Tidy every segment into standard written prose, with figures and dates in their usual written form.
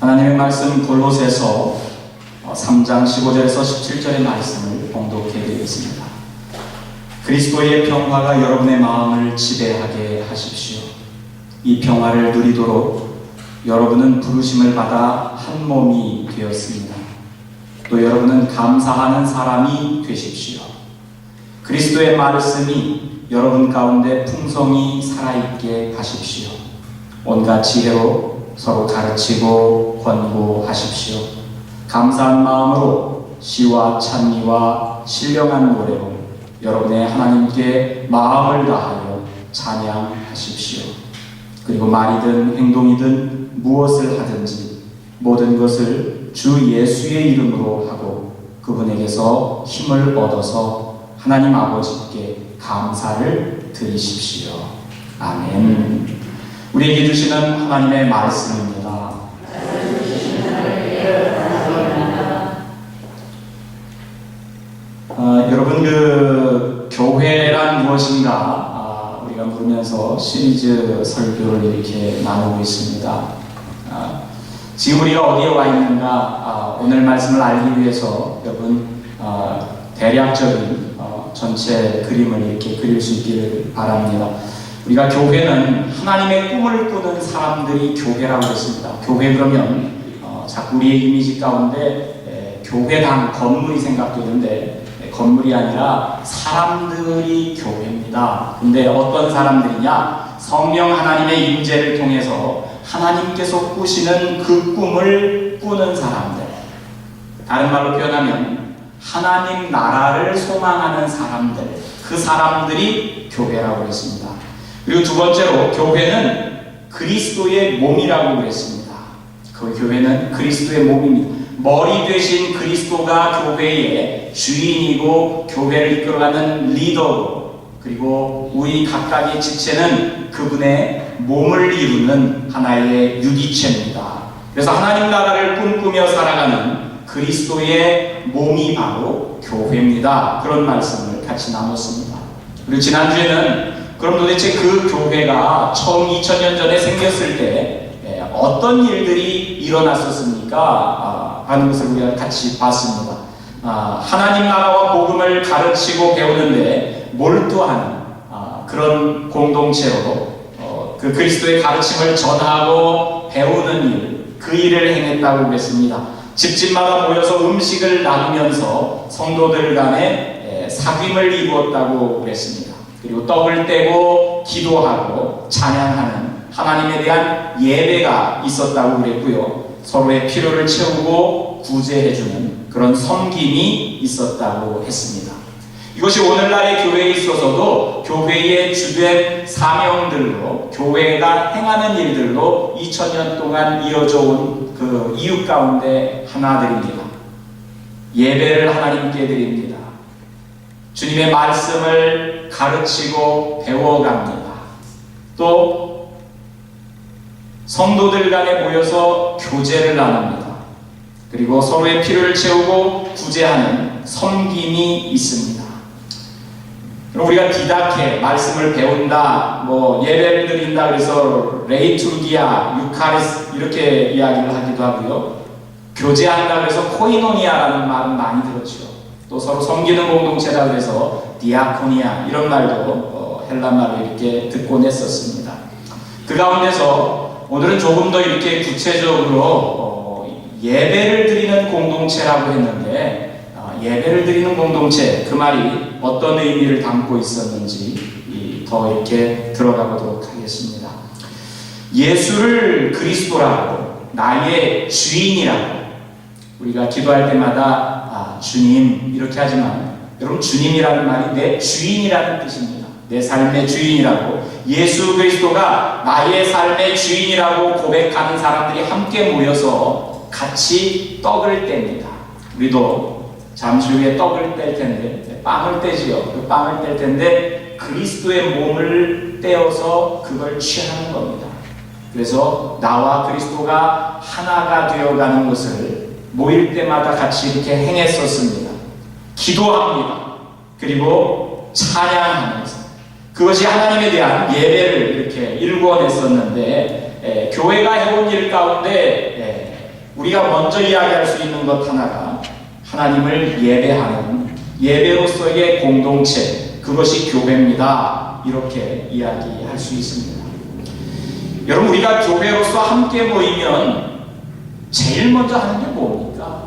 하나님의 말씀 골로새서 3장 15절에서 17절의 말씀을 봉독해 드리겠습니다. 그리스도의 평화가 여러분의 마음을 지배하게 하십시오. 이 평화를 누리도록 여러분은 부르심을 받아 한 몸이 되었습니다. 또 여러분은 감사하는 사람이 되십시오. 그리스도의 말씀이 여러분 가운데 풍성히 살아있게 하십시오. 온갖 지혜로 서로 가르치고 권고하십시오. 감사한 마음으로 시와 찬미와 신령한 노래로 여러분의 하나님께 마음을 다하여 찬양하십시오. 그리고 말이든 행동이든 무엇을 하든지 모든 것을 주 예수의 이름으로 하고 그분에게서 힘을 얻어서 하나님 아버지께 감사를 드리십시오. 아멘. 우리에게 주시는 하나님의 말씀입니다. 여러분, 교회란 무엇인가 우리가 물으면서 시리즈 설교를 이렇게 나누고 있습니다. 지금 우리가 어디에 와 있는가, 오늘 말씀을 알기 위해서 여러분 대략적인 전체 그림을 이렇게 그릴 수 있기를 바랍니다. 우리가 교회는 하나님의 꿈을 꾸는 사람들이 교회라고 했습니다. 교회 그러면 자꾸 우리의 이미지 가운데 교회당 건물이 생각되는데 건물이 아니라 사람들이 교회입니다. 근데 어떤 사람들이냐? 성령 하나님의 임재를 통해서 하나님께서 꾸시는 그 꿈을 꾸는 사람들. 다른 말로 표현하면 하나님 나라를 소망하는 사람들, 그 사람들이 교회라고 했습니다. 그리고 두 번째로 교회는 그리스도의 몸이라고 그랬습니다. 그 교회는 그리스도의 몸입니다. 머리 되신 그리스도가 교회의 주인이고 교회를 이끌어가는 리더고, 그리고 우리 각각의 지체는 그분의 몸을 이루는 하나의 유기체입니다. 그래서 하나님 나라를 꿈꾸며 살아가는 그리스도의 몸이 바로 교회입니다. 그런 말씀을 같이 나눴습니다. 그리고 지난주에는 그럼 도대체 그 교회가 처음 2000년 전에 생겼을 때 어떤 일들이 일어났었습니까? 하는 것을 우리가 같이 봤습니다. 하나님 나라와 복음을 가르치고 배우는데 몰두하는 그런 공동체로 그 그리스도의 가르침을 전하고 배우는 일, 그 일을 행했다고 그랬습니다. 집집마다 모여서 음식을 나누면서 성도들 간에 사귐을 이루었다고 그랬습니다. 그리고 떡을 떼고 기도하고 찬양하는 하나님에 대한 예배가 있었다고 그랬고요. 서로의 필요를 채우고 구제해주는 그런 섬김이 있었다고 했습니다. 이것이 오늘날의 교회에 있어서도 교회의 주된 사명들로, 교회가 행하는 일들로 2000년 동안 이어져 온 그 이유 가운데 하나들입니다. 예배를 하나님께 드립니다. 주님의 말씀을 가르치고 배워갑니다. 또 성도들 간에 모여서 교제를 나눕니다. 그리고 서로의 필요를 채우고 구제하는 섬김이 있습니다. 우리가 디다케, 말씀을 배운다, 예배를 드린다 그래서 레이투르기아, 유카리스 이렇게 이야기를 하기도 하고요. 교제한다 그래서 코이노니아라는 말은 많이 들었죠. 또 서로 섬기는 공동체다 그래서 디아코니아 이런 말도 헬라말로 이렇게 듣곤 했었습니다. 그 가운데서 오늘은 조금 더 이렇게 구체적으로 예배를 드리는 공동체라고 했는데, 예배를 드리는 공동체, 그 말이 어떤 의미를 담고 있었는지 더 이렇게 들어가 보도록 하겠습니다. 예수를 그리스도라고, 나의 주인이라고, 우리가 기도할 때마다 주님 이렇게 하지만 여러분, 주님이라는 말이 내 주인이라는 뜻입니다. 내 삶의 주인이라고, 예수 그리스도가 나의 삶의 주인이라고 고백하는 사람들이 함께 모여서 같이 떡을 뗍니다. 우리도 잠시 후에 떡을 뗄 텐데, 빵을 떼지요. 그 빵을 뗄 텐데 그리스도의 몸을 떼어서 그걸 취하는 겁니다. 그래서 나와 그리스도가 하나가 되어가는 것을 모일 때마다 같이 이렇게 행했었습니다. 기도합니다. 그리고 찬양하면서 그것이 하나님에 대한 예배를 이렇게 일궈냈었는데, 교회가 해온 일 가운데 우리가 먼저 이야기할 수 있는 것 하나가 하나님을 예배하는 예배로서의 공동체, 그것이 교회입니다. 이렇게 이야기할 수 있습니다. 여러분, 우리가 교회로서 함께 모이면 제일 먼저 하는 게 뭡니까?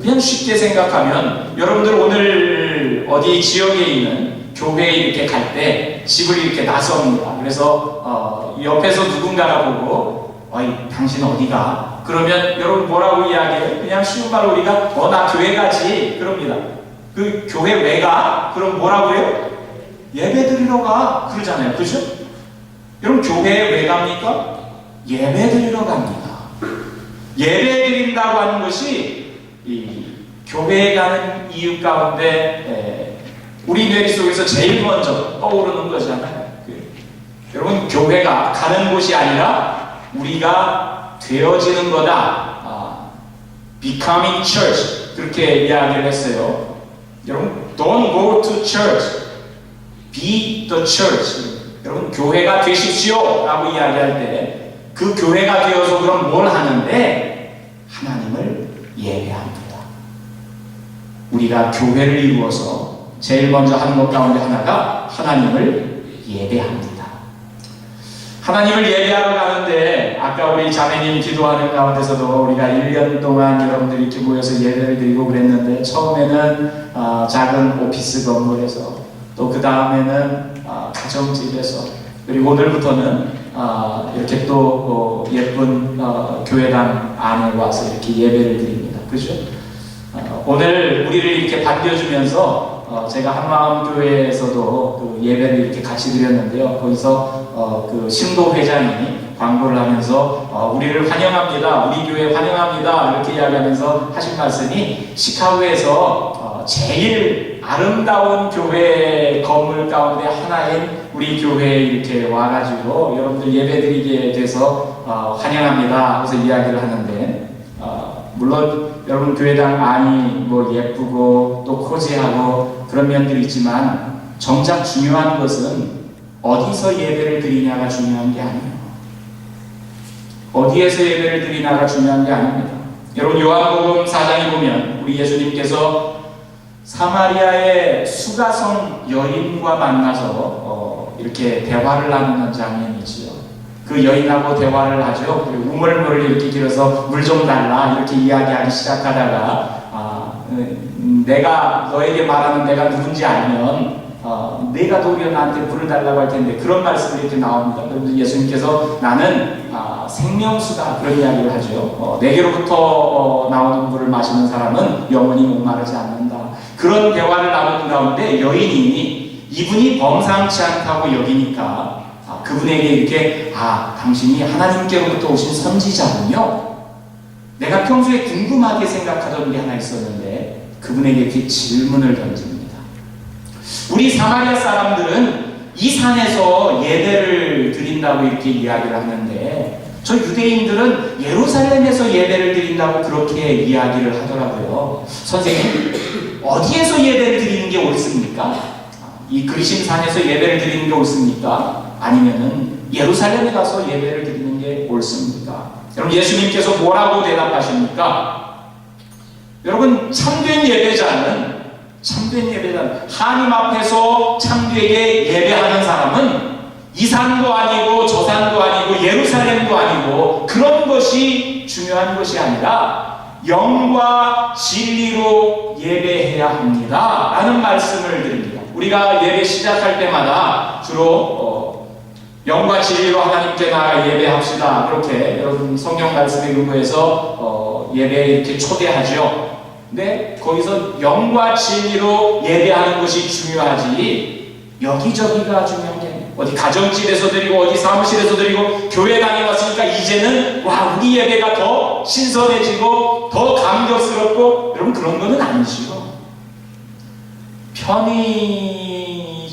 그냥 쉽게 생각하면 여러분들 오늘 어디 지역에 있는 교회에 이렇게 갈 때 집을 이렇게 나섭니다. 그래서 옆에서 누군가가 보고 어이 당신 어디가? 그러면 여러분 뭐라고 이야기해요? 그냥 쉬운 말로 우리가 나 교회 가지 그럽니다. 그 교회 왜 가? 그럼 뭐라고 해요? 예배 드리러 가 그러잖아요. 그렇죠? 여러분 교회에 왜 갑니까? 예배 드리러 갑니다. 예배 드린다고 하는 것이 이 교회에 가는 이유 가운데 우리 뇌리 속에서 제일 먼저 떠오르는 거잖아요. 여러분 교회가 가는 곳이 아니라 우리가 되어지는 거다. Becoming church 그렇게 이야기를 했어요. 여러분 don't go to church, be the church. 여러분 교회가 되십시오 라고 이야기할 때 그 교회가 되어서 그럼 뭘 하는데 하나님을 예배합니다. 우리가 교회를 이루어서 제일 먼저 하는 것 가운데 하나가 하나님을 예배합니다. 하나님을 예배하러 가는데 아까 우리 자매님 기도하는 가운데서도 우리가 1년 동안 여러분들이 이렇게 모여서 예배를 드리고 그랬는데 처음에는 작은 오피스 건물에서 또 그 다음에는 가정집에서 그리고 오늘부터는 이렇게 또 예쁜 교회당 안에 와서 이렇게 예배를 드립니다. 그렇죠? 오늘 우리를 이렇게 반겨주면서 제가 한마음교회에서도 그 예배를 이렇게 같이 드렸는데요. 거기서 그 신도 회장이 광고를 하면서 우리를 환영합니다. 우리 교회 환영합니다. 이렇게 이야기하면서 하신 말씀이 시카고에서 제일 아름다운 교회 건물 가운데 하나인 우리 교회에 이렇게 와가지고 여러분들 예배드리게 돼서 환영합니다. 그래서 이야기를 하는데 물론 여러분 교회당 안이 뭐 예쁘고 또 코지하고 그런 면들이 있지만 정작 중요한 것은 어디서 예배를 드리냐가 중요한 게 아니에요. 어디에서 예배를 드리냐가 중요한 게 아닙니다. 여러분 요한복음 4장에 보면 우리 예수님께서 사마리아의 수가성 여인과 만나서 이렇게 대화를 나누는 장면이지요. 그 여인하고 대화를 하죠. 그리고 우물물을 이렇게 길어서 물 좀 달라 이렇게 이야기하기 시작하다가 내가 너에게 말하는 내가 누군지 알면 내가 도리어 나한테 물을 달라고 할 텐데 그런 말씀이 이렇게 나옵니다. 그런데 예수님께서 나는 생명수다 그런 이야기를 하죠. 내게로부터 나오는 물을 마시는 사람은 영원히 목마르지 않는다. 그런 대화를 나누는 가운데 여인이 이분이 범상치 않다고 여기니까 그분에게 이렇게 당신이 하나님께로부터 오신 선지자군요. 내가 평소에 궁금하게 생각하던 게 하나 있었는데 그분에게 이렇게 질문을 던집니다. 우리 사마리아 사람들은 이 산에서 예배를 드린다고 이렇게 이야기를 하는데 저 유대인들은 예루살렘에서 예배를 드린다고 그렇게 이야기를 하더라고요. 선생님, 어디에서 예배를 드리는 게 옳습니까? 이 그리심산에서 예배를 드리는 게 옳습니까? 아니면은 예루살렘에 가서 예배를 드리는 게 옳습니까? 여러분 예수님께서 뭐라고 대답하십니까? 여러분 참된 예배자는 하나님 앞에서 참되게 예배하는 사람은 이 산도 아니고 저 산도 아니고 예루살렘도 아니고 그런 것이 중요한 것이 아니라 영과 진리로 예배해야 합니다 라는 말씀을 드립니다. 우리가 예배 시작할 때마다 주로 영과 진리로 하나님께 나아가 예배합시다 그렇게 여러분 성경 말씀에 근거해서 예배에 이렇게 초대하죠. 근데 거기서 영과 진리로 예배하는 것이 중요하지 여기저기가 중요한 게 아니에요. 어디 가정집에서 드리고 어디 사무실에서 드리고 교회당에 왔으니까 이제는 우리 예배가 더 신선해지고 더 감격스럽고 여러분 그런 거는 아니죠.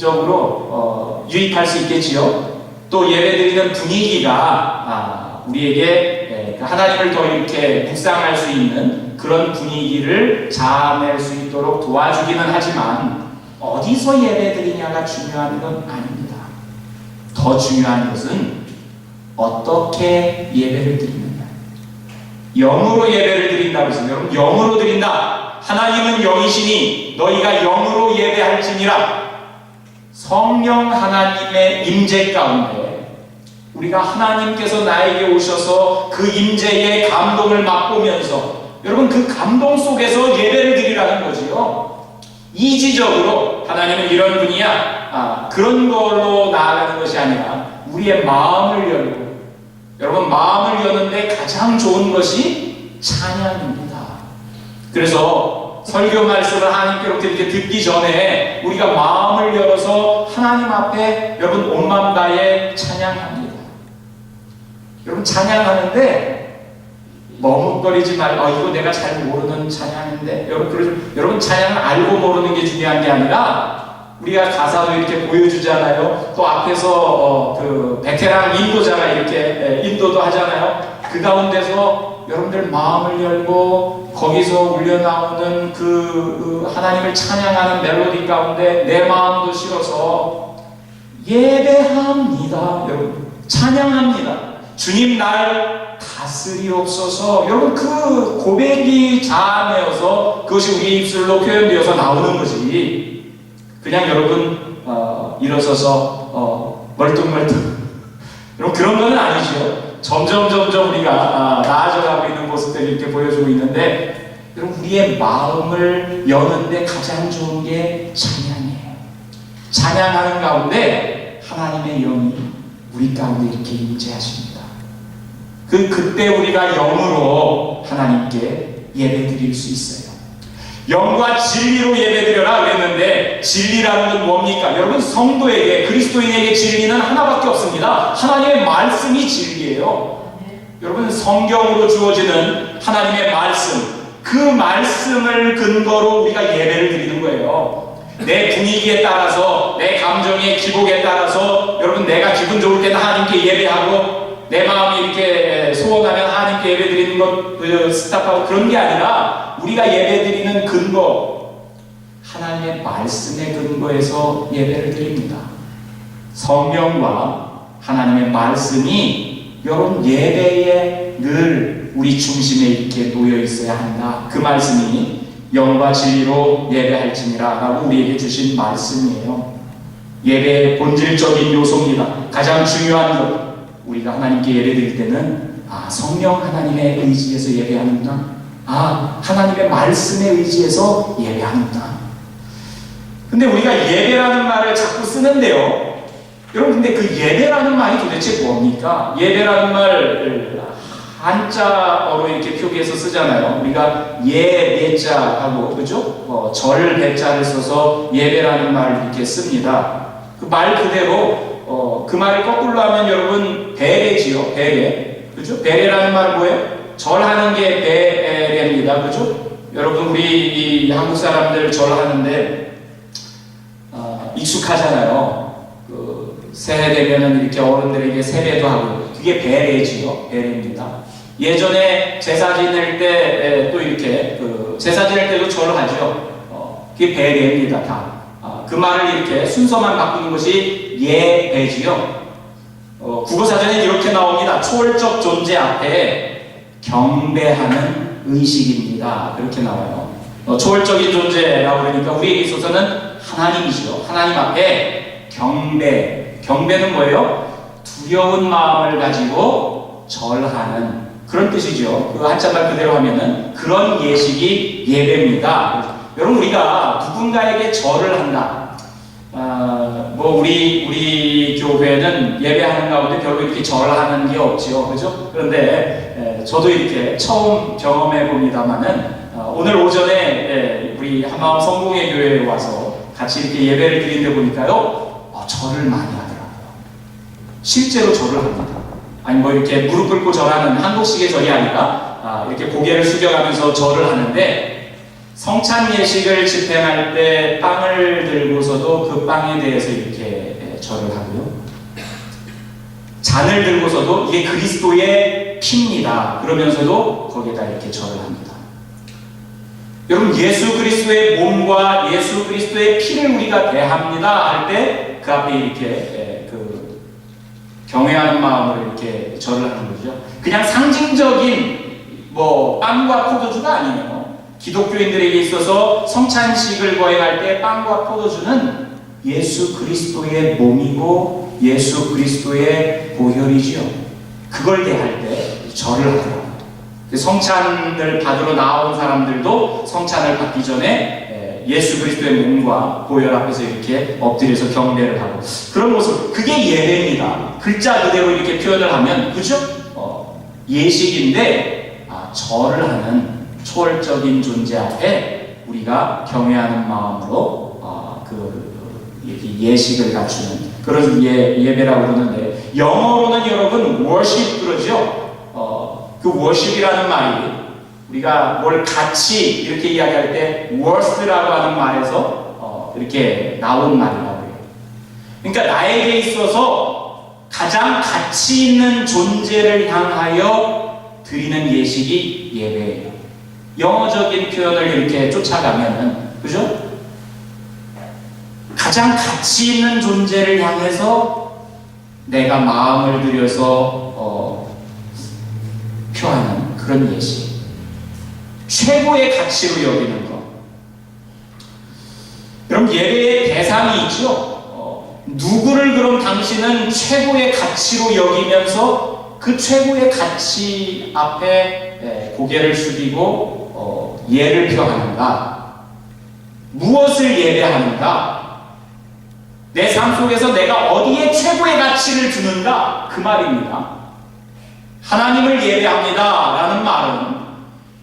편의적으로 유익할 수 있겠지요. 또 예배드리는 분위기가 우리에게 하나님을 더 이렇게 묵상할 수 있는 그런 분위기를 자아낼 수 있도록 도와주기는 하지만 어디서 예배드리냐가 중요한 건 아닙니다. 더 중요한 것은 어떻게 예배를 드리느냐. 영으로 예배를 드린다고 했습니다. 여러분, 영으로 드린다. 하나님은 영이시니 너희가 영으로 예배할지니라. 성령 하나님의 임재 가운데 우리가 하나님께서 나에게 오셔서 그 임재의 감동을 맛보면서 여러분 그 감동 속에서 예배를 드리라는 거지요. 이지적으로 하나님은 이런 분이야, 그런 걸로 나아가는 것이 아니라 우리의 마음을 열고, 여러분 마음을 여는데 가장 좋은 것이 찬양입니다. 그래서 설교 말씀을 하나님께로부터 이렇게 듣기 전에 우리가 마음을 열어서 하나님 앞에 여러분 온 마음 다해 찬양합니다. 여러분 찬양하는데 머뭇거리지 말고 이거 내가 잘 모르는 찬양인데, 여러분 찬양을 알고 모르는 게 중요한 게 아니라 우리가 가사도 이렇게 보여주잖아요. 또 앞에서 그 베테랑 인도자가 이렇게 인도도 하잖아요. 그 가운데서 여러분들 마음을 열고 거기서 울려나오는 그 하나님을 찬양하는 멜로디 가운데 내 마음도 실어서 예배합니다. 여러분 찬양합니다. 주님 날 다스리옵소서. 여러분 그 고백이 자아내어서 그것이 우리 입술로 표현되어서 나오는 거지. 그냥 여러분 일어서서 멀뚱멀뚱 여러분 그런 건 아니죠. 점점 우리가 나아져가고 있는 모습들을 이렇게 보여주고 있는데, 여러분 우리의 마음을 여는데 가장 좋은 게 찬양이에요. 찬양하는 가운데 하나님의 영이 우리 가운데 이렇게 임재하십니다. 그때 우리가 영으로 하나님께 예배드릴 수 있어요. 영과 진리로 예배드려라 그랬는데, 진리라는 건 뭡니까? 여러분 성도에게, 그리스도인에게 진리는 하나밖에 없습니다. 하나님의 말씀이 진리예요. 여러분 성경으로 주어지는 하나님의 말씀, 그 말씀을 근거로 우리가 예배를 드리는 거예요. 내 분위기에 따라서, 내 감정의 기복에 따라서 여러분 내가 기분 좋을 때는 하나님께 예배하고, 내 마음이 이렇게 소원하면 하나님께 예배드리는 것 스탑하고 그런 게 아니라, 우리가 예배드리는 근거, 하나님의 말씀의 근거에서 예배를 드립니다. 성령과 하나님의 말씀이 여러분 예배에 늘 우리 중심에 이렇게 놓여 있어야 한다. 그 말씀이 영과 진리로 예배할지니라 라고 우리에게 주신 말씀이에요. 예배의 본질적인 요소입니다. 가장 중요한 것, 우리가 하나님께 예배드릴 때는 성령 하나님의 의지에서 예배하는구나, 하나님의 말씀에 의지해서 예배하는구나. 근데 우리가 예배라는 말을 자꾸 쓰는데요, 여러분 근데 그 예배라는 말이 도대체 뭡니까? 예배라는 말 한자어로 이렇게 표기해서 쓰잖아요. 우리가 예배자하고 그죠? 절 배자를 써서 예배라는 말을 이렇게 씁니다. 그 말 그대로 그 말을 거꾸로 하면 여러분 배례지요. 배례. 그죠? 배례라는 말은 뭐예요? 절하는 게 배례입니다. 그죠? 여러분 우리 이 한국 사람들 절하는데 익숙하잖아요. 새해 되면은 이렇게 어른들에게 세배도 하고, 그게 배례지요. 배례입니다. 예전에 제사 지낼 때 또 이렇게 제사 지낼 때도 절을 하죠. 그게 배례입니다. 다. 그 말을 이렇게 순서만 바꾸는 것이 예배지요. 국어사전에 이렇게 나옵니다. 초월적 존재 앞에 경배하는 의식입니다. 이렇게 나와요. 초월적인 존재라고 그러니까 우리에게 있어서는 하나님이죠. 하나님 앞에 경배는 뭐예요? 두려운 마음을 가지고 절하는 그런 뜻이죠. 그 한자말 그대로 하면은 그런 예식이 예배입니다. 여러분 우리가 누군가에게 절을 한다. 우리 교회는 예배하는 가운데 별로 이렇게 절하는 게 없지요. 그죠? 그런데 저도 이렇게 처음 경험해 봅니다만은 오늘 오전에 우리 한마음 성공회 교회에 와서 같이 이렇게 예배를 드리는데 보니까요, 절을 많이 하더라고요. 실제로 절을 합니다. 아니 이렇게 무릎 꿇고 절하는 한국식의 절이 아니라 이렇게 고개를 숙여가면서 절을 하는데, 성찬 예식을 집행할 때 빵을 들고서도 그 빵에 대해서 이렇게 절을 하고요. 잔을 들고서도 이게 그리스도의 피입니다. 그러면서도 거기에다 이렇게 절을 합니다. 여러분 예수 그리스도의 몸과 예수 그리스도의 피를 우리가 대합니다 할 때 그 앞에 이렇게 경외하는 마음으로 이렇게 절을 하는 거죠. 그냥 상징적인 뭐 빵과 포도주가 아니에요. 기독교인들에게 있어서 성찬식을 거행할 때 빵과 포도주는 예수 그리스도의 몸이고 예수 그리스도의 보혈이지요. 그걸 대할 때 절을 하더라고요. 성찬을 받으러 나온 사람들도 성찬을 받기 전에 예수 그리스도의 몸과 보혈 앞에서 이렇게 엎드려서 경배를 하고 그런 모습, 그게 예배입니다. 글자 그대로 이렇게 표현을 하면 그죠? 예식인데 절을 하는 초월적인 존재 앞에 우리가 경외하는 마음으로 예식을 갖추는 그런 예배라고 그러는데, 영어로는 여러분 worship 그러죠. 그 worship이라는 말이 우리가 뭘 같이 이렇게 이야기할 때 worth라고 하는 말에서 이렇게 나온 말이라고 해요. 그러니까 나에게 있어서 가장 가치 있는 존재를 향하여 드리는 예식이 예배예요. 영어적인 표현을 이렇게 쫓아가면은 그죠? 가장 가치 있는 존재를 향해서 내가 마음을 들여서 표하는 그런 예식, 최고의 가치로 여기는 것. 여러분, 예배의 대상이 있죠. 누구를 그럼 당신은 최고의 가치로 여기면서 그 최고의 가치 앞에 고개를 숙이고 예를 표하는가? 무엇을 예배하는가? 내 삶 속에서 내가 어디에 최고의 가치를 두는가? 그 말입니다. 하나님을 예배합니다 라는 말은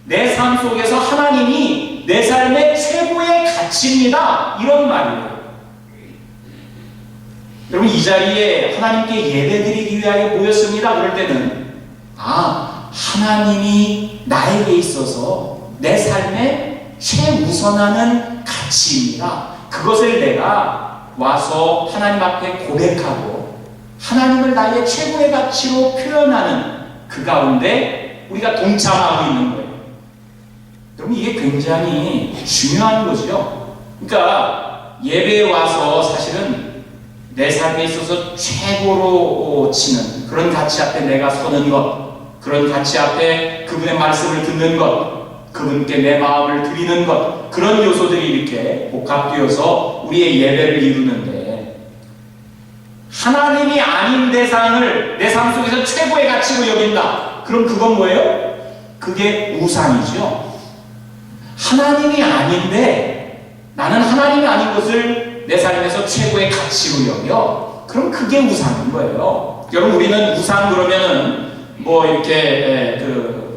내 삶 속에서 하나님이 내 삶의 최고의 가치입니다, 이런 말이에요. 여러분, 이 자리에 하나님께 예배드리기 위하여 모였습니다 그럴 때는 하나님이 나에게 있어서 내 삶의 최우선하는 가치입니다. 그것을 내가 와서 하나님 앞에 고백하고 하나님을 나의 최고의 가치로 표현하는 그 가운데 우리가 동참하고 있는 거예요. 여러분, 이게 굉장히 중요한 거죠. 그러니까 예배에 와서 사실은 내 삶에 있어서 최고로 치는 그런 가치 앞에 내가 서는 것, 그런 가치 앞에 그분의 말씀을 듣는 것, 그분께 내 마음을 드리는 것, 그런 요소들이 이렇게 복합되어서 우리의 예배를 이루는데, 하나님이 아닌 대상을 내 삶 속에서 최고의 가치로 여긴다. 그럼 그건 뭐예요? 그게 우상이죠. 하나님이 아닌데 나는 하나님이 아닌 것을 내 삶에서 최고의 가치로 여겨. 그럼 그게 우상인 거예요. 여러분, 우리는 우상 그러면은 뭐 이렇게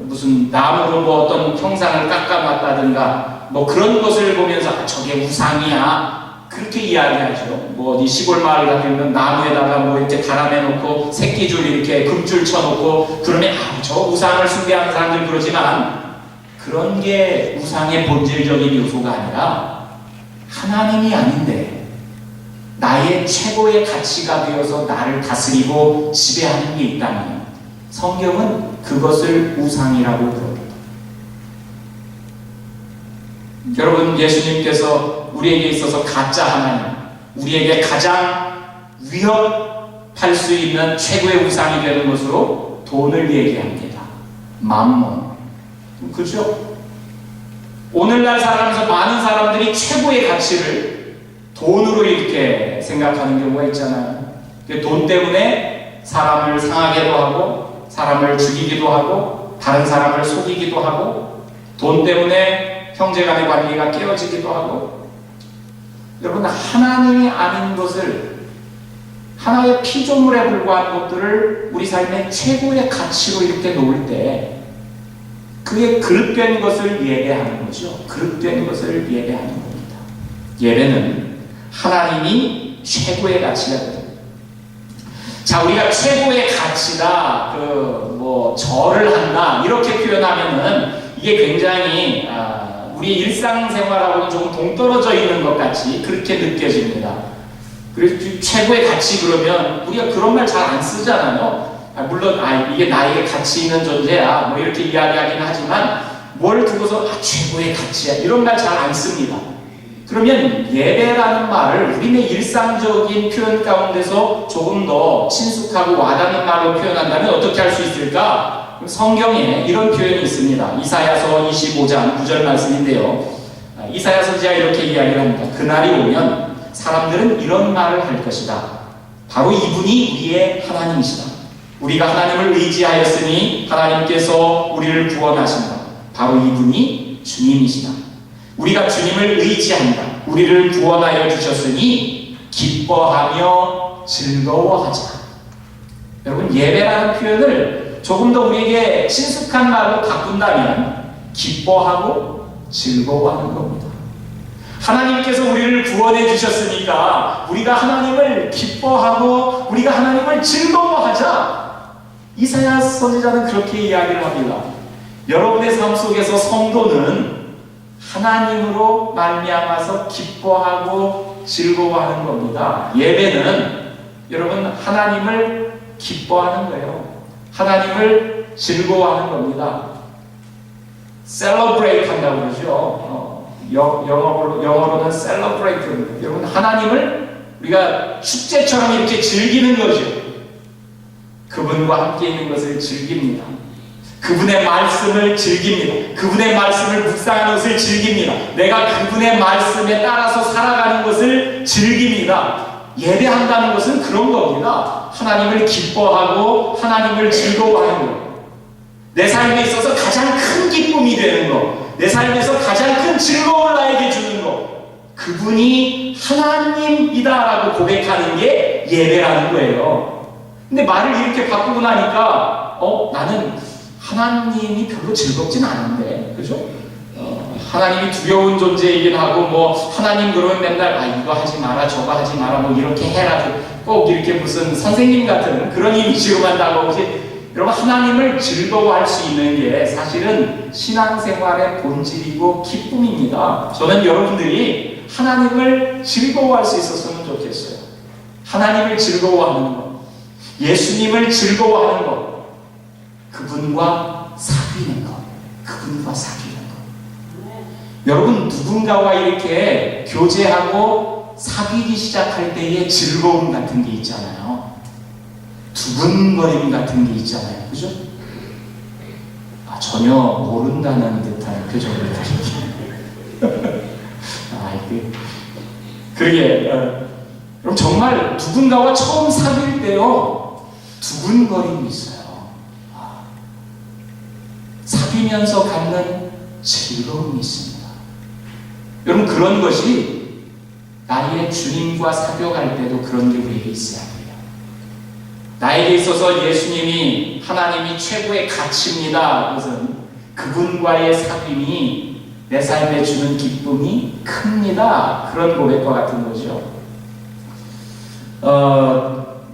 무슨 나무로 뭐 어떤 형상을 깎아놨다든가 뭐 그런 것을 보면서 저게 우상이야, 그렇게 이야기하죠. 뭐 어디 시골 마을 같은 나무에다가 뭐 이렇게 달아내놓고 새끼줄 이렇게 금줄 쳐놓고 그러면 저 우상을 숭배하는 사람들 그러지만, 그런 게 우상의 본질적인 요소가 아니라 하나님이 아닌데 나의 최고의 가치가 되어서 나를 다스리고 지배하는 게 있다면 성경은 그것을 우상이라고 부릅니다. 여러분, 예수님께서 우리에게 있어서 가짜 하나님, 우리에게 가장 위협할 수 있는 최고의 우상이 되는 것으로 돈을 얘기합니다. 맘몬. 그렇죠? 오늘날 살아가면서 많은 사람들이 최고의 가치를 돈으로 이렇게 생각하는 경우가 있잖아요. 돈 때문에 사람을 상하게도 하고 사람을 죽이기도 하고 다른 사람을 속이기도 하고 돈 때문에 형제간의 관계가 깨어지기도 하고. 여러분, 하나님이 아닌 것을, 하나의 피조물에 불과한 것들을 우리 삶의 최고의 가치로 이렇게 놓을 때 그게 그릇된 것을 예배하는 거죠. 그릇된 것을 예배하는 겁니다. 예배는 하나님이 최고의 가치가 됩니다. 자, 우리가 최고의 가치다, 절을 한다, 이렇게 표현하면은 이게 굉장히 우리 일상생활하고는 조금 동떨어져 있는 것 같이 그렇게 느껴집니다. 그래서 최고의 가치 그러면 우리가 그런 말 잘 안 쓰잖아요. 물론 이게 나에게 가치 있는 존재야 뭐 이렇게 이야기하긴 하지만 뭘 두고서 최고의 가치야 이런 말 잘 안 씁니다. 그러면 예배라는 말을 우리의 일상적인 표현 가운데서 조금 더 친숙하고 와닿는 말로 표현한다면 어떻게 할 수 있을까? 성경에 이런 표현이 있습니다. 이사야서 25장 9절 말씀인데요. 이사야서지가 이렇게 이야기를 합니다. 그날이 오면 사람들은 이런 말을 할 것이다. 바로 이분이 우리의 하나님이시다. 우리가 하나님을 의지하였으니 하나님께서 우리를 구원하신다. 바로 이분이 주님이시다. 우리가 주님을 의지한다. 우리를 구원하여 주셨으니 기뻐하며 즐거워하자. 여러분, 예배라는 표현을 조금 더 우리에게 친숙한 말로 바꾼다면 기뻐하고 즐거워하는 겁니다. 하나님께서 우리를 구원해 주셨으니까 우리가 하나님을 기뻐하고 우리가 하나님을 즐거워하자. 이사야 선지자는 그렇게 이야기를 합니다. 여러분의 삶 속에서 성도는 하나님으로 말미암아서 기뻐하고 즐거워하는 겁니다. 예배는 여러분 하나님을 기뻐하는 거예요. 하나님을 즐거워하는 겁니다. celebrate 한다고 그러죠. 영어로는 celebrate. 여러분 하나님을 우리가 축제처럼 이렇게 즐기는 거죠. 그분과 함께 있는 것을 즐깁니다. 그분의 말씀을 즐깁니다. 그분의 말씀을 묵상하는 것을 즐깁니다. 내가 그분의 말씀에 따라서 살아가는 것을 즐깁니다. 예배한다는 것은 그런 겁니다. 하나님을 기뻐하고 하나님을 즐거워하는 것. 내 삶에 있어서 가장 큰 기쁨이 되는 것, 내 삶에서 가장 큰 즐거움을 나에게 주는 것, 그분이 하나님이다라고 고백하는 게 예배라는 거예요. 근데 말을 이렇게 바꾸고 나니까 나는 하나님이 별로 즐겁진 않은데, 그죠? 하나님이 두려운 존재이긴 하고, 하나님 그러면 맨날, 이거 하지 마라, 저거 하지 마라, 이렇게 해라, 꼭 이렇게 무슨 선생님 같은 그런 이미지로만 다가오지. 여러분, 하나님을 즐거워할 수 있는 게 사실은 신앙생활의 본질이고 기쁨입니다. 저는 여러분들이 하나님을 즐거워할 수 있었으면 좋겠어요. 하나님을 즐거워하는 것, 예수님을 즐거워하는 것, 그분과 사귀는 것, 그분과 사귀는 것. 여러분, 누군가와 이렇게 교제하고 사귀기 시작할 때의 즐거움 같은 게 있잖아요. 두근거림 같은 게 있잖아요. 그죠? 전혀 모른다는 듯한 표정을 가지고. 그러게, 그럼 정말 누군가와 처음 사귈 때요, 두근거림이 있어요. 사귀면서 갖는 즐거움이 있습니다. 여러분, 그런 것이 나의 주님과 사귀어갈 때도 그런 게 우리에게 있어야 돼요. 나에게 있어서 예수님이 하나님이 최고의 가치입니다. 그것은 그분과의 사귐이 내 삶에 주는 기쁨이 큽니다. 그런 고백과 같은 거죠.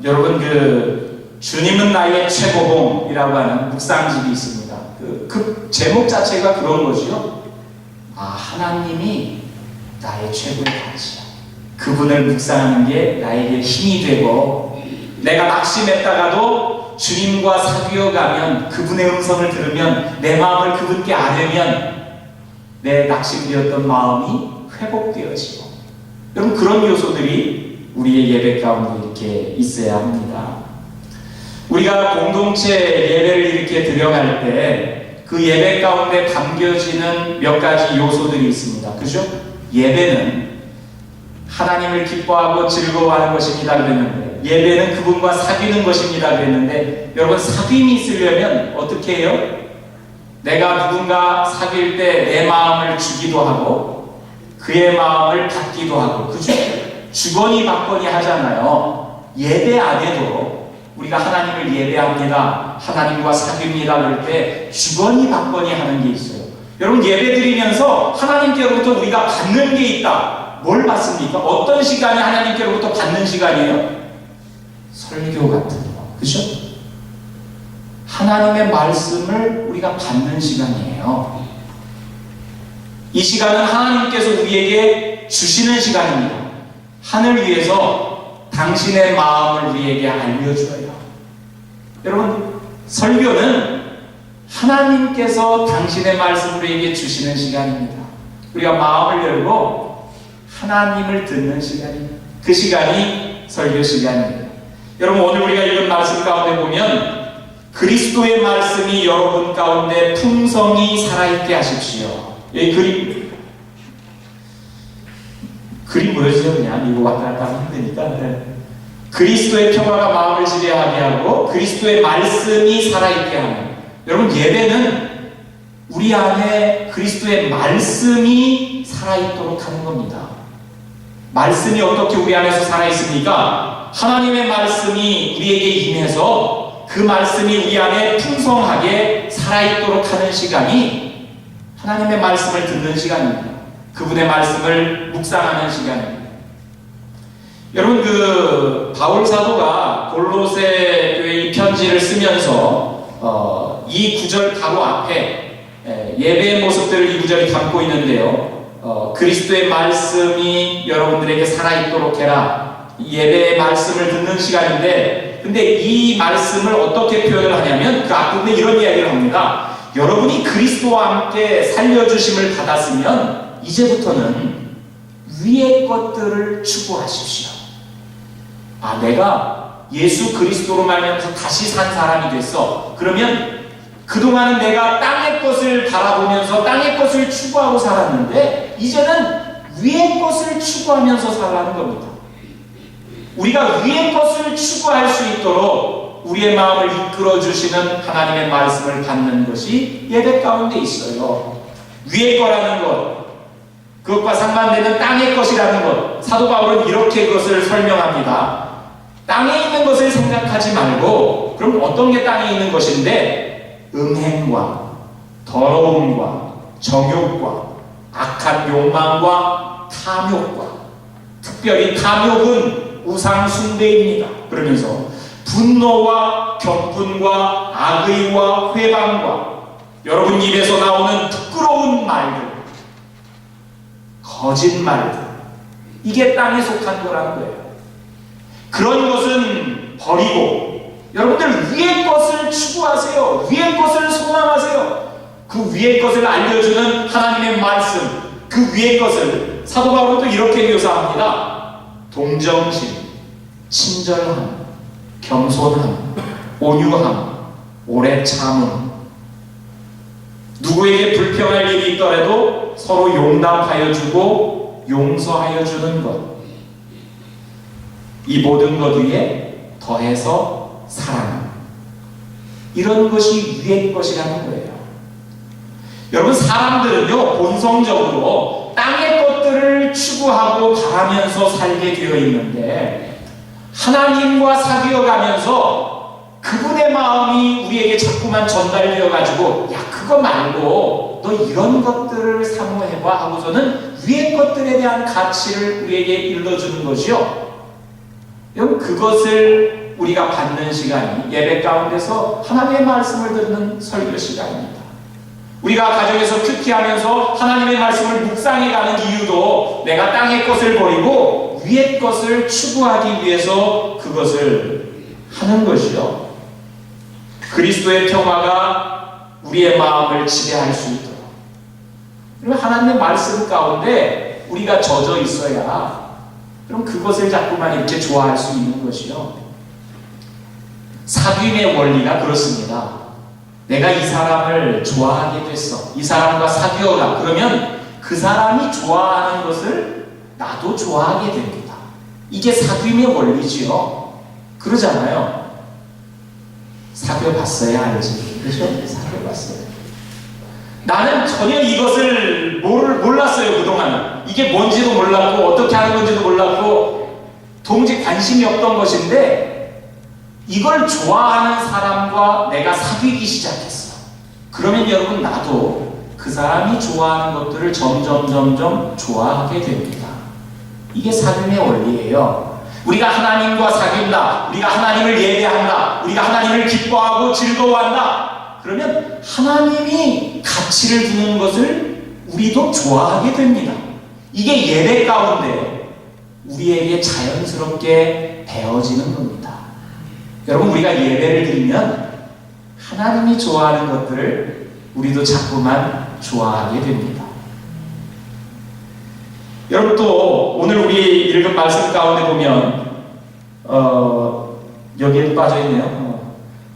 여러분, 주님은 나의 최고봉이라고 하는 묵상집이 있습니다. 그 제목 자체가 그런 거죠. 하나님이 나의 최고의 가치야. 그분을 묵상하는 게 나에게 힘이 되고, 내가 낙심했다가도 주님과 사귀어가면, 그분의 음성을 들으면, 내 마음을 그분께 아뢰면 내 낙심되었던 마음이 회복되어지고. 여러분, 그런 요소들이 우리의 예배 가운데 이렇게 있어야 합니다. 우리가 공동체 예배를 이렇게 드려갈 때 그 예배 가운데 담겨지는 몇 가지 요소들이 있습니다. 그죠? 예배는 하나님을 기뻐하고 즐거워하는 것입니다 그랬는데, 예배는 그분과 사귀는 것입니다 그랬는데, 여러분, 사귐이 있으려면 어떻게 해요? 내가 누군가 사귈 때 내 마음을 주기도 하고 그의 마음을 받기도 하고, 그죠? 주거니 받거니 하잖아요. 예배 안에도 우리가 하나님을 예배합니다, 하나님과 사귐니다 그럴 때 주거니 받거니 하는 게 있어요. 여러분, 예배 드리면서 하나님께로부터 우리가 받는 게 있다. 뭘 받습니까? 어떤 시간이 하나님께로부터 받는 시간이에요? 설교 같은 거, 그죠? 하나님의 말씀을 우리가 받는 시간이에요. 이 시간은 하나님께서 우리에게 주시는 시간입니다. 하늘 위에서 당신의 마음을 우리에게 알려줘요. 여러분, 설교는 하나님께서 당신의 말씀을 우리에게 주시는 시간입니다. 우리가 마음을 열고 하나님을 듣는 시간입니다. 그 시간이 설교 시간입니다. 여러분, 오늘 우리가 읽은 말씀 가운데 보면 그리스도의 말씀이 여러분 가운데 풍성히 살아있게 하십시오. 이 그림 보여주세요. 그냥 이거 왔다 갔다 하면 힘드니까. 네. 그리스도의 평화가 마음을 지배하게 하고 그리스도의 말씀이 살아있게 하는. 여러분, 예배는 우리 안에 그리스도의 말씀이 살아있도록 하는 겁니다. 말씀이 어떻게 우리 안에서 살아있습니까? 하나님의 말씀이 우리에게 임해서 그 말씀이 우리 안에 풍성하게 살아있도록 하는 시간이 하나님의 말씀을 듣는 시간입니다. 그분의 말씀을 묵상하는 시간입니다. 여러분, 바울 사도가 골로새 교회 이 편지를 쓰면서 이 구절 바로 앞에 예배의 모습들을 이 구절이 담고 있는데요. 그리스도의 말씀이 여러분들에게 살아있도록 해라. 예배의 말씀을 듣는 시간인데, 근데 이 말씀을 어떻게 표현을 하냐면 그 앞부분에 이런 이야기를 합니다. 여러분이 그리스도와 함께 살려주심을 받았으면 이제부터는 위의 것들을 추구하십시오. 내가 예수 그리스도로 말미암아서 다시 산 사람이 됐어. 그러면 그동안은 내가 땅의 것을 바라보면서 땅의 것을 추구하고 살았는데 이제는 위의 것을 추구하면서 살라는 겁니다. 우리가 위의 것을 추구할 수 있도록 우리의 마음을 이끌어주시는 하나님의 말씀을 받는 것이 예배 가운데 있어요. 위의 거라는 것, 그것과 상반되는 땅의 것이라는 것, 사도 바울은 이렇게 그것을 설명합니다. 땅에 있는 것을 생각하지 말고, 그럼 어떤 게 땅에 있는 것인데, 음행과 더러움과 정욕과 악한 욕망과 탐욕과, 특별히 탐욕은 우상 숭배입니다. 그러면서 분노와 격분과 악의와 회방과 여러분 입에서 나오는 부끄러운 말들, 거짓말들, 이게 땅에 속한 거라는 거예요. 그런 것은 버리고 여러분들 위의 것을 추구하세요. 위의 것을 소망하세요. 그 위의 것을 알려주는 하나님의 말씀, 그 위의 것을 사도 바울은 또 이렇게 묘사합니다. 동정심, 친절함, 겸손함, 온유함, 오래 참음, 누구에게 불평할 일이 있더라도 서로 용납하여 주고 용서하여 주는 것, 이 모든 것 위에 더해서 사랑, 이런 것이 위의 것이라는 거예요. 여러분, 사람들은요 본성적으로 땅의 것들을 추구하고 바라면서 살게 되어 있는데 하나님과 사귀어 가면서 그분의 마음이 우리에게 자꾸만 전달되어 가지고 야, 그거 말고 너 이런 것들을 사모해봐 하고서는 위의 것들에 대한 가치를 우리에게 일러주는 것이요. 여러분, 그것을 우리가 받는 시간이 예배 가운데서 하나님의 말씀을 듣는 설교 시간입니다. 우리가 가정에서 큐티하면서 하나님의 말씀을 묵상해가는 이유도 내가 땅의 것을 버리고 위의 것을 추구하기 위해서 그것을 하는 것이요. 그리스도의 평화가 우리의 마음을 지배할 수 있도록, 그리고 하나님의 말씀 가운데 우리가 젖어 있어야 그럼 그것을 자꾸만 이렇게 좋아할 수 있는 것이요. 사귐의 원리가 그렇습니다. 내가 이 사람을 좋아하게 됐어. 이 사람과 사귀어가. 그러면 그 사람이 좋아하는 것을 나도 좋아하게 됩니다. 이게 사귐의 원리지요. 그러잖아요. 사귀어봤어야 알지. 그렇죠? 사귀어봤어요. 나는 전혀 이것을 몰랐어요. 그동안은. 이게 뭔지도 몰랐고 어떻게 하는 건지도 몰랐고 도무지 관심이 없던 것인데 이걸 좋아하는 사람과 내가 사귀기 시작했어. 그러면 여러분, 나도 그 사람이 좋아하는 것들을 점점 좋아하게 됩니다. 이게 사귐의 원리예요. 우리가 하나님과 사귄다, 우리가 하나님을 예배한다, 우리가 하나님을 기뻐하고 즐거워한다, 그러면 하나님이 가치를 두는 것을 우리도 좋아하게 됩니다. 이게 예배 가운데 우리에게 자연스럽게 배어지는 겁니다. 여러분, 우리가 예배를 드리면 하나님이 좋아하는 것들을 우리도 자꾸만 좋아하게 됩니다. 여러분, 또 오늘 우리 읽은 말씀 가운데 보면 여기에도 빠져있네요.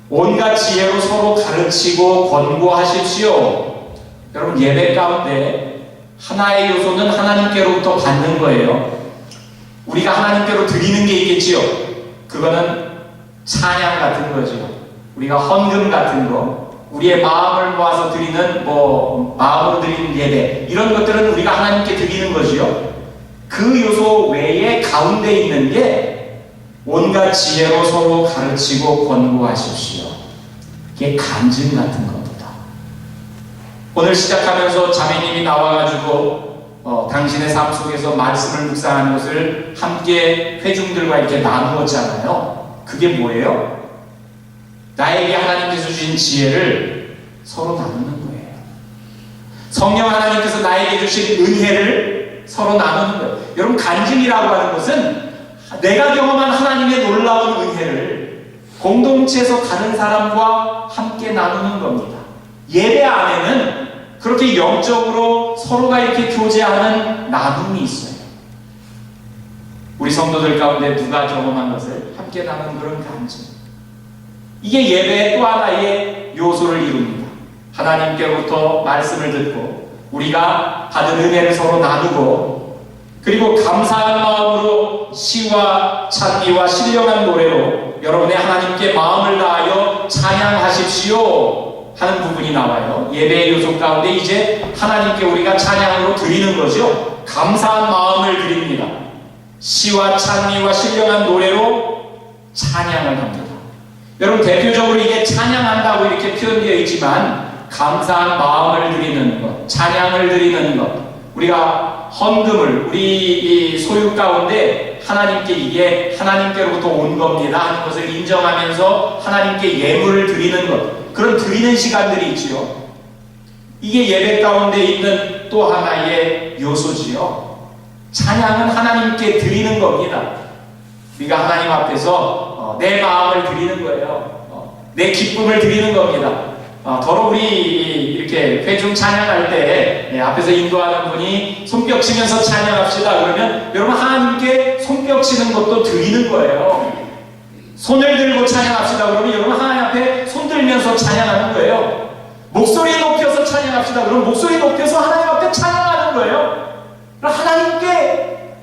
온갖 지혜로 서로 가르치고 권고하십시오. 여러분, 예배 가운데 하나의 요소는 하나님께로부터 받는 거예요. 우리가 하나님께로 드리는 게 있겠지요. 그거는 찬양 같은 거죠. 우리가 헌금 같은 거, 우리의 마음을 모아서 드리는 마음으로 드리는 예배, 이런 것들은 우리가 하나님께 드리는 거지요. 그 요소 외에 가운데 있는 게 온갖 지혜로 서로 가르치고 권고하십시오. 이게 간증 같은 겁니다. 오늘 시작하면서 자매님이 나와가지고 당신의 삶 속에서 말씀을 묵상하는 것을 함께 회중들과 이렇게 나누었잖아요. 그게 뭐예요? 나에게 하나님께서 주신 지혜를 서로 나누는 거예요. 성령 하나님께서 나에게 주신 은혜를 서로 나누는 거예요. 여러분, 간증이라고 하는 것은 내가 경험한 하나님의 놀라운 은혜를 공동체에서 다른 사람과 함께 나누는 겁니다. 예배 안에는 그렇게 영적으로 서로가 이렇게 교제하는 나눔이 있어요. 우리 성도들 가운데 누가 경험한 것을 함께 나누는 그런 간증. 이게 예배의 또 하나의 요소를 이룹니다. 하나님께로부터 말씀을 듣고 우리가 받은 은혜를 서로 나누고, 그리고 감사한 마음으로 시와 찬미와 신령한 노래로 여러분의 하나님께 마음을 다하여 찬양하십시오 하는 부분이 나와요. 예배의 요소 가운데 이제 하나님께 우리가 찬양으로 드리는 거죠. 감사한 마음을 드립니다. 시와 찬미와 신령한 노래로 찬양을 합니다. 여러분, 대표적으로 이게 찬양한다고 이렇게 표현되어 있지만 감사한 마음을 드리는 것, 찬양을 드리는 것, 우리가 헌금을 우리 이 소유 가운데 하나님께 이게 하나님께로부터 온 겁니다 하는 것을 인정하면서 하나님께 예물을 드리는 것, 그런 드리는 시간들이 있지요. 이게 예배 가운데 있는 또 하나의 요소지요. 찬양은 하나님께 드리는 겁니다. 우리가 하나님 앞에서 내 마음을 드리는 거예요. 내 기쁨을 드리는 겁니다. 더러 우리 이렇게 회중 찬양할 때 앞에서 인도하는 분이 손뼉 치면서 찬양합시다 그러면 여러분, 하나님께 손뼉 치는 것도 드리는 거예요. 손을 들고 찬양합시다 그러면 여러분, 하나님 앞에 손 들면서 찬양하는 거예요. 목소리 높여서 찬양합시다 그러면 목소리 높여서 하나님 앞에 찬양하는 거예요. 하나님께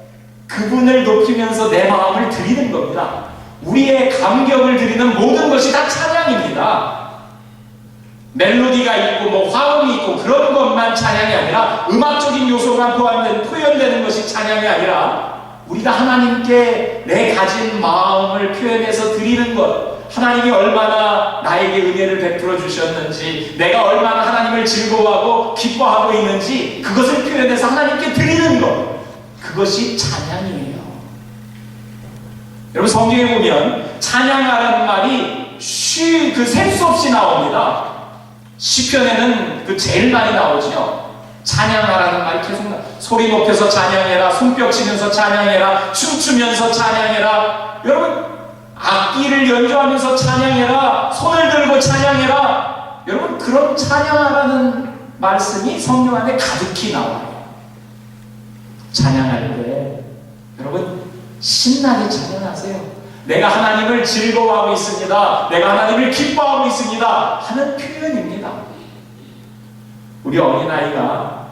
그분을 높이면서 내 마음을 드리는 겁니다. 우리의 감격을 드리는 모든 것이 다 찬양입니다. 멜로디가 있고 화음이 있고 그런 것만 찬양이 아니라 음악적인 요소가 포함된 표현되는 것이 찬양이 아니라 우리가 하나님께 내 가진 마음을 표현해서 드리는 것, 하나님이 얼마나 나에게 은혜를 베풀어 주셨는지, 내가 얼마나 하나님을 즐거워하고 기뻐하고 있는지 그것을 표현해서 하나님께 드리는 것, 그것이 찬양이에요. 여러분, 성경에 보면 찬양하라는 말이 셀 수 없이 나옵니다. 시편에는 그 제일 많이 나오죠. 찬양하라는 말이 계속 소리 높여서 찬양해라, 손뼉 치면서 찬양해라, 춤추면서 찬양해라. 여러분, 악기를 연주하면서 찬양해라, 손을 들고 찬양해라. 여러분, 그런 찬양하라는 말씀이 성경 안에 가득히 나와요. 찬양할 때 여러분, 신나게 찬양하세요. 내가 하나님을 즐거워하고 있습니다, 내가 하나님을 기뻐하고 있습니다 하는 표현입니다. 우리 어린아이가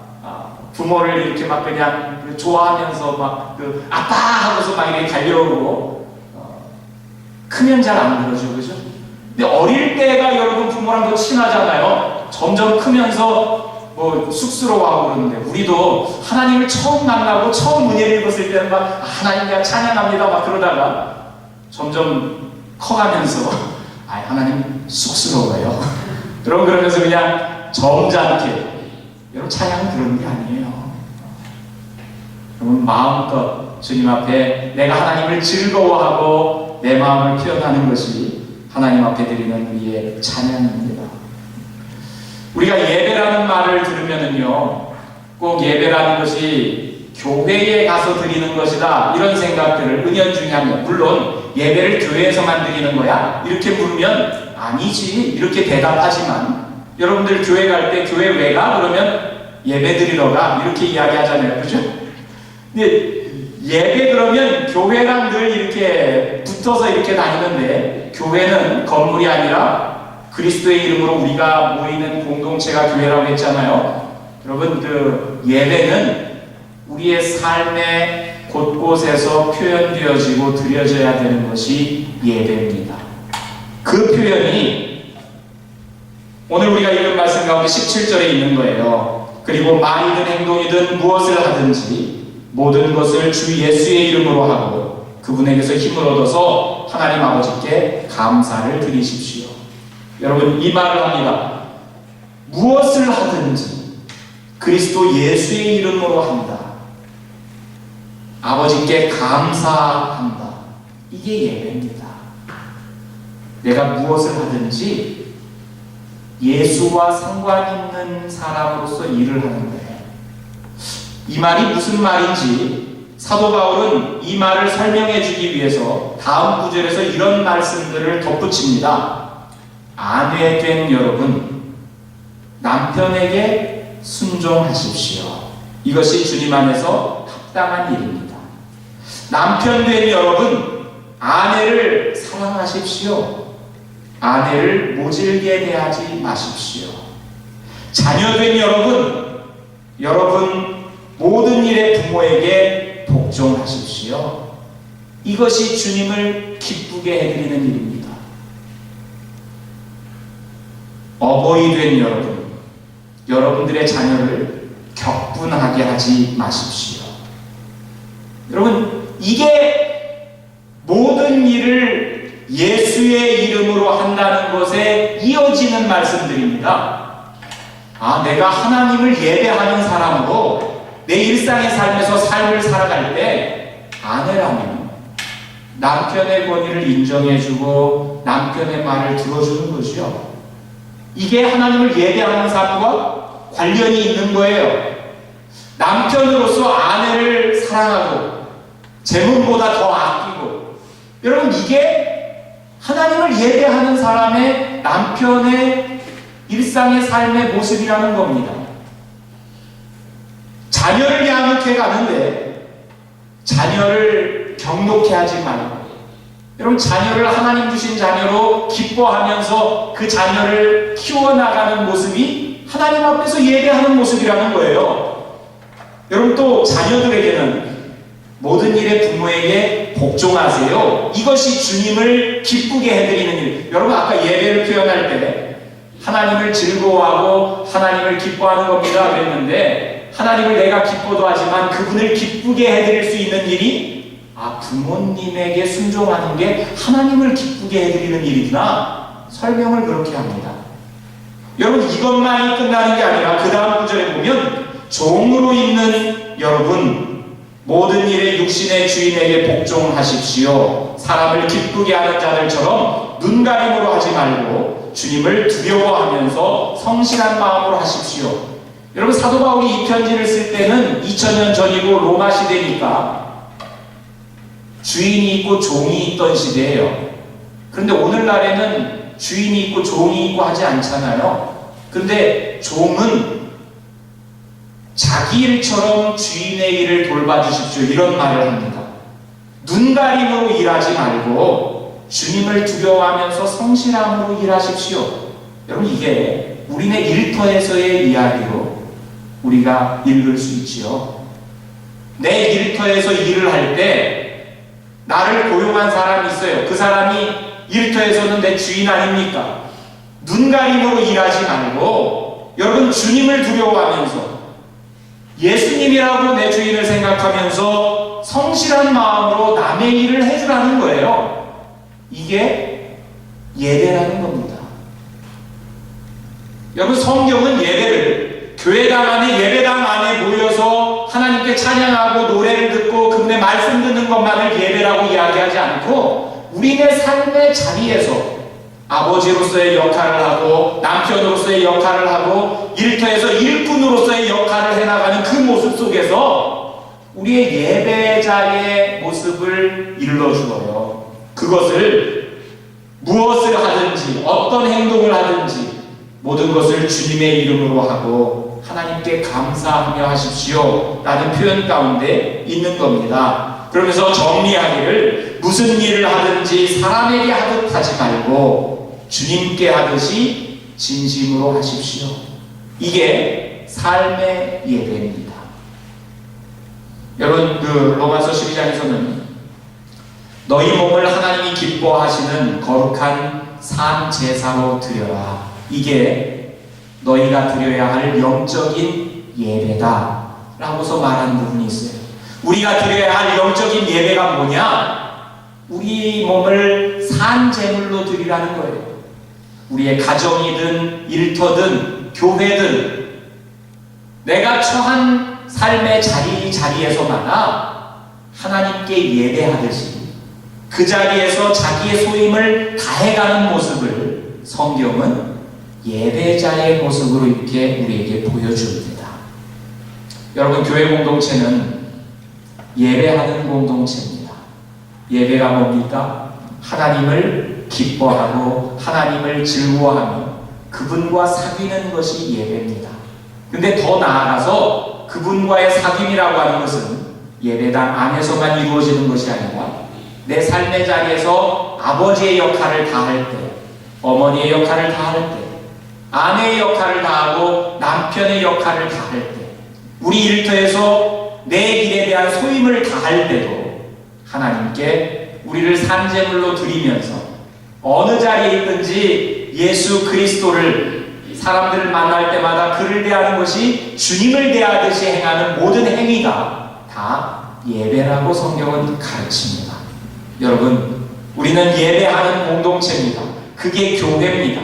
부모를 이렇게 막 그냥 좋아하면서 막 아빠 하고서 막 이렇게 달려오고 크면 잘 안 그러죠, 그죠? 근데 어릴 때가 여러분 부모랑 더 친하잖아요. 점점 크면서 쑥스러워하고 그러는데, 우리도 하나님을 처음 만나고 처음 문예를 읽었을 때는 막 하나님 내가 찬양합니다 막 그러다가 점점 커가면서 하나님 쑥스러워요. 여러분, 그러면서 그냥 점잖게, 여러분, 찬양은 그런 게 아니에요. 여러분, 마음껏 주님 앞에 내가 하나님을 즐거워하고 내 마음을 표현하는 것이 하나님 앞에 드리는 우리의 찬양입니다. 우리가 예배라는 말을 들으면은요, 꼭 예배라는 것이 교회에 가서 드리는 것이다 이런 생각들을 은연중에 하면, 물론 예배를 교회에서만 드리는 거야? 이렇게 물으면 아니지 이렇게 대답하지만, 여러분들 교회 갈 때 교회 왜 가? 그러면 예배 드리러 가 이렇게 이야기하잖아요, 그죠? 근데 예배 그러면 교회랑 늘 이렇게 붙어서 이렇게 다니는데 교회는 건물이 아니라 그리스도의 이름으로 우리가 모이는 공동체가 교회라고 했잖아요. 여러분, 그 예배는 우리의 삶의 곳곳에서 표현되어지고 드려져야 되는 것이 예배입니다. 그 표현이 오늘 우리가 읽은 말씀 가운데 17절에 있는 거예요. 그리고 말이든 행동이든 무엇을 하든지 모든 것을 주 예수의 이름으로 하고 그분에게서 힘을 얻어서 하나님 아버지께 감사를 드리십시오. 여러분, 이 말을 합니다. 무엇을 하든지 그리스도 예수의 이름으로 한다. 아버지께 감사한다. 이게 예배입니다. 내가 무엇을 하든지 예수와 상관 있는 사람으로서 일을 하는 거예요. 이 말이 무슨 말인지 사도 바울은 이 말을 설명해 주기 위해서 다음 구절에서 이런 말씀들을 덧붙입니다. 아내 된 여러분, 남편에게 순종하십시오. 이것이 주님 안에서 합당한 일입니다. 남편 된 여러분, 아내를 사랑하십시오. 아내를 모질게 대하지 마십시오. 자녀 된 여러분, 여러분 모든 일에 부모에게 복종하십시오. 이것이 주님을 기쁘게 해드리는 일입니다. 어버이 된 여러분, 여러분들의 자녀를 격분하게 하지 마십시오. 여러분, 이게 모든 일을 예수의 이름으로 한다는 것에 이어지는 말씀들입니다. 아, 내가 하나님을 예배하는 사람으로 내 일상의 삶에서 삶을 살아갈 때 아내라면 남편의 권위를 인정해주고 남편의 말을 들어주는 것이요. 이게 하나님을 예배하는 삶과 관련이 있는 거예요. 남편으로서 아내를 사랑하고 재물보다 더 아끼고, 여러분, 이게 하나님을 예배하는 사람의 남편의 일상의 삶의 모습이라는 겁니다. 자녀를 양육해 가는데 자녀를 경록해 하지 말고, 여러분, 자녀를 하나님 주신 자녀로 기뻐하면서 그 자녀를 키워나가는 모습이 하나님 앞에서 예배하는 모습이라는 거예요. 여러분, 또 자녀들에게는 모든 일에 부모에게 복종하세요. 이것이 주님을 기쁘게 해드리는 일. 여러분, 아까 예배를 표현할 때 하나님을 즐거워하고 하나님을 기뻐하는 겁니다 그랬는데, 하나님을 내가 기뻐도 하지만 그분을 기쁘게 해드릴 수 있는 일이 부모님에게 순종하는 게 하나님을 기쁘게 해드리는 일이구나, 설명을 그렇게 합니다. 여러분, 이것만이 끝나는 게 아니라 그 다음 구절에 보면 종으로 있는 여러분, 모든 일에 육신의 주인에게 복종하십시오. 사람을 기쁘게 하는 자들처럼 눈가림으로 하지 말고 주님을 두려워하면서 성실한 마음으로 하십시오. 여러분, 사도 바울이 이 편지를 쓸 때는 2000년 전이고 로마 시대니까 주인이 있고 종이 있던 시대예요. 그런데 오늘날에는 주인이 있고 종이 있고 하지 않잖아요. 그런데 종은 자기 일처럼 주인의 일을 돌봐주십시오, 이런 말을 합니다. 눈가림으로 일하지 말고 주님을 두려워하면서 성실함으로 일하십시오. 여러분, 이게 우리네 일터에서의 이야기로 우리가 읽을 수 있지요. 내 일터에서 일을 할 때 나를 고용한 사람이 있어요. 그 사람이 일터에서는 내 주인 아닙니까? 눈가림으로 일하지 말고, 여러분, 주님을 두려워하면서 예수님이라고 내 주인을 생각하면서 성실한 마음으로 남의 일을 해주라는 거예요. 이게 예배라는 겁니다. 여러분, 성경은 예배를 교회당 안에, 예배당 안에 모여서 하나님께 찬양하고 노래를 듣고 그분의 말씀 듣는 것만을 예배라고 이야기하지 않고, 우리네 삶의 자리에서 아버지로서의 역할을 하고 남편으로서의 역할을 하고 일터에서 일꾼으로서의 역할을 해나가는 그 모습 속에서 우리의 예배자의 모습을 일러주어요. 그것을 무엇을 하든지 어떤 행동을 하든지 모든 것을 주님의 이름으로 하고 하나님께 감사하며 하십시오 라는 표현 가운데 있는 겁니다. 그러면서 정리하기를 무슨 일을 하든지 사람에게 하듯 하지 말고 주님께 하듯이 진심으로 하십시오. 이게 삶의 예배입니다. 여러분, 로마서 12장에서는 너희 몸을 하나님이 기뻐하시는 거룩한 산 제사로 드려라. 이게 너희가 드려야 할 영적인 예배다 라고서 말하는 부분이 있어요. 우리가 드려야 할 영적인 예배가 뭐냐? 우리 몸을 산 제물로 드리라는 거예요. 우리의 가정이든 일터든 교회든 내가 처한 삶의 자리에서마다 하나님께 예배하듯이 그 자리에서 자기의 소임을 다해가는 모습을 성경은 예배자의 모습으로 이렇게 우리에게 보여줍니다. 여러분, 교회 공동체는 예배하는 공동체입니다. 예배가 뭡니까? 하나님을 기뻐하고 하나님을 즐거워하며 그분과 사귀는 것이 예배입니다. 근데 더 나아가서 그분과의 사귐이라고 하는 것은 예배당 안에서만 이루어지는 것이 아니라 내 삶의 자리에서 아버지의 역할을 다할 때, 어머니의 역할을 다할 때, 아내의 역할을 다하고 남편의 역할을 다할 때, 우리 일터에서 내 일에 대한 소임을 다할 때도 하나님께 우리를 산제물로 드리면서 어느 자리에 있든지 예수 그리스도를 사람들을 만날 때마다 그를 대하는 것이 주님을 대하듯이 행하는 모든 행위가 다 예배라고 성경은 가르칩니다. 여러분, 우리는 예배하는 공동체입니다. 그게 교회입니다.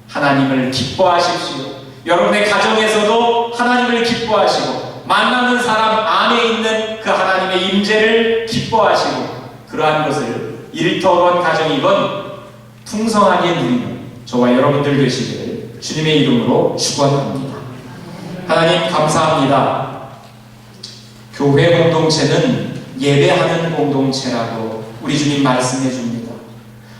하나님을 기뻐하십시오. 여러분의 가정에서도 하나님을 기뻐하시고 만나는 사람 안에 있는 그 하나님의 임재를 기뻐하시고 그러한 것을 일터건 가정이건 풍성하게 누리는 저와 여러분들 되시기를 주님의 이름으로 축원합니다. 하나님 감사합니다. 교회 공동체는 예배하는 공동체라고 우리 주님 말씀해 줍니다.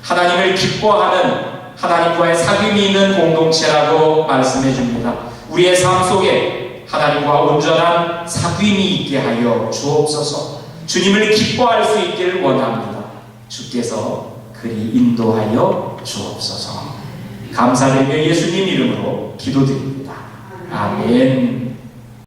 하나님을 기뻐하는 하나님과의 사귐이 있는 공동체라고 말씀해 줍니다. 우리의 삶 속에 하나님과 온전한 사귐이 있게 하여 주옵소서. 주님을 기뻐할 수 있기를 원합니다. 주께서 그리 인도하여 주옵소서. 감사드리며 예수님 이름으로 기도드립니다. 아멘.